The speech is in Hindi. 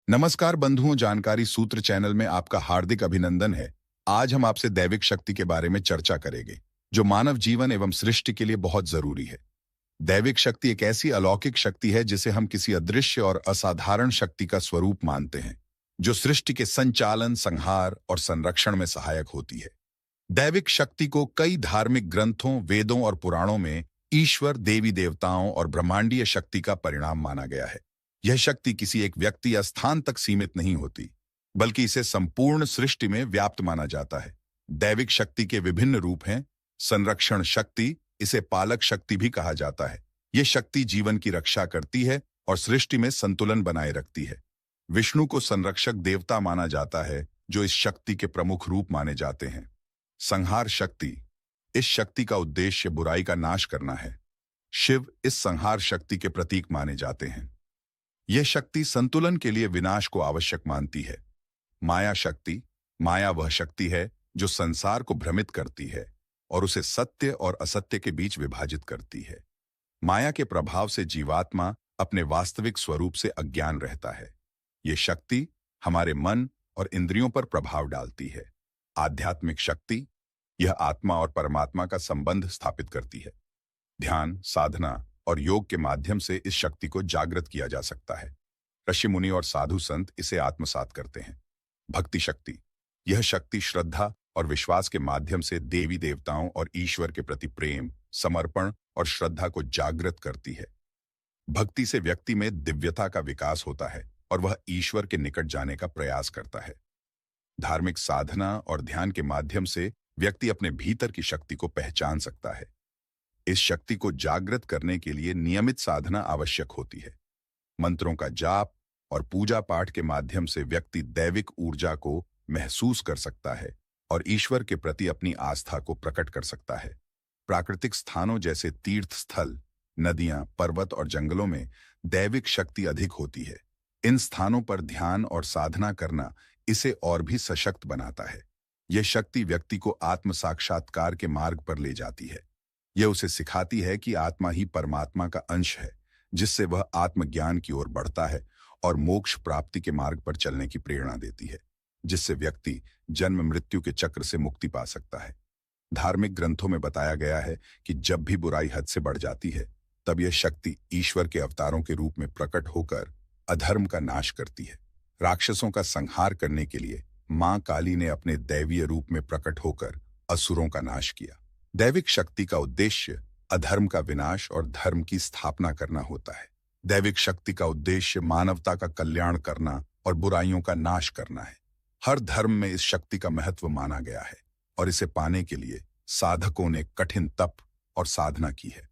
नमस्कार बंधुओं, जानकारी सूत्र चैनल में आपका हार्दिक अभिनंदन है। आज हम आपसे दैविक शक्ति के बारे में चर्चा करेंगे, जो मानव जीवन एवं सृष्टि के लिए बहुत जरूरी है। दैविक शक्ति एक ऐसी अलौकिक शक्ति है जिसे हम किसी अदृश्य और असाधारण शक्ति का स्वरूप मानते हैं, जो सृष्टि के संचालन, संहार और संरक्षण में सहायक होती है। दैविक शक्ति को कई धार्मिक ग्रंथों, वेदों और पुराणों में ईश्वर, देवी देवताओं और ब्रह्मांडीय शक्ति का परिणाम माना गया है। यह शक्ति किसी एक व्यक्ति या स्थान तक सीमित नहीं होती, बल्कि इसे संपूर्ण सृष्टि में व्याप्त माना जाता है। दैविक शक्ति के विभिन्न रूप हैं। संरक्षण शक्ति, इसे पालक शक्ति भी कहा जाता है। यह शक्ति जीवन की रक्षा करती है और सृष्टि में संतुलन बनाए रखती है। विष्णु को संरक्षक देवता माना जाता है, जो इस शक्ति के प्रमुख रूप माने जाते हैं। संहार शक्ति, इस शक्ति का उद्देश्य बुराई का नाश करना है। शिव इस संहार शक्ति के प्रतीक माने जाते हैं। यह शक्ति संतुलन के लिए विनाश को आवश्यक मानती है। माया शक्ति, माया वह शक्ति है जो संसार को भ्रमित करती है और उसे सत्य और असत्य के बीच विभाजित करती है। माया के प्रभाव से जीवात्मा अपने वास्तविक स्वरूप से अज्ञान रहता है। यह शक्ति हमारे मन और इंद्रियों पर प्रभाव डालती है। आध्यात्मिक शक्ति, यह आत्मा और परमात्मा का संबंध स्थापित करती है। ध्यान, साधना और योग के माध्यम से इस शक्ति को जागृत किया जा सकता है। ऋषि मुनि और साधु संत इसे आत्मसात करते हैं। भक्ति शक्ति, यह शक्ति श्रद्धा और विश्वास के माध्यम से देवी देवताओं और ईश्वर के प्रति प्रेम, समर्पण और श्रद्धा को जागृत करती है। भक्ति से व्यक्ति में दिव्यता का विकास होता है और वह ईश्वर के निकट जाने का प्रयास करता है। धार्मिक साधना और ध्यान के माध्यम से व्यक्ति अपने भीतर की शक्ति को पहचान सकता है। इस शक्ति को जागृत करने के लिए नियमित साधना आवश्यक होती है। मंत्रों का जाप और पूजा पाठ के माध्यम से व्यक्ति दैविक ऊर्जा को महसूस कर सकता है और ईश्वर के प्रति अपनी आस्था को प्रकट कर सकता है। प्राकृतिक स्थानों जैसे तीर्थ स्थल, नदियां, पर्वत और जंगलों में दैविक शक्ति अधिक होती है। इन स्थानों पर ध्यान और साधना करना इसे और भी सशक्त बनाता है। यह शक्ति व्यक्ति को आत्म साक्षात्कार के मार्ग पर ले जाती है। यह उसे सिखाती है कि आत्मा ही परमात्मा का अंश है, जिससे वह आत्मज्ञान की ओर बढ़ता है और मोक्ष प्राप्ति के मार्ग पर चलने की प्रेरणा देती है, जिससे व्यक्ति जन्म मृत्यु के चक्र से मुक्ति पा सकता है। धार्मिक ग्रंथों में बताया गया है कि जब भी बुराई हद से बढ़ जाती है, तब यह शक्ति ईश्वर के अवतारों के रूप में प्रकट होकर अधर्म का नाश करती है। राक्षसों का संहार करने के लिए मां काली ने अपने दैवीय रूप में प्रकट होकर असुरों का नाश किया। दैविक शक्ति का उद्देश्य अधर्म का विनाश और धर्म की स्थापना करना होता है। दैविक शक्ति का उद्देश्य मानवता का कल्याण करना और बुराइयों का नाश करना है। हर धर्म में इस शक्ति का महत्व माना गया है और इसे पाने के लिए साधकों ने कठिन तप और साधना की है।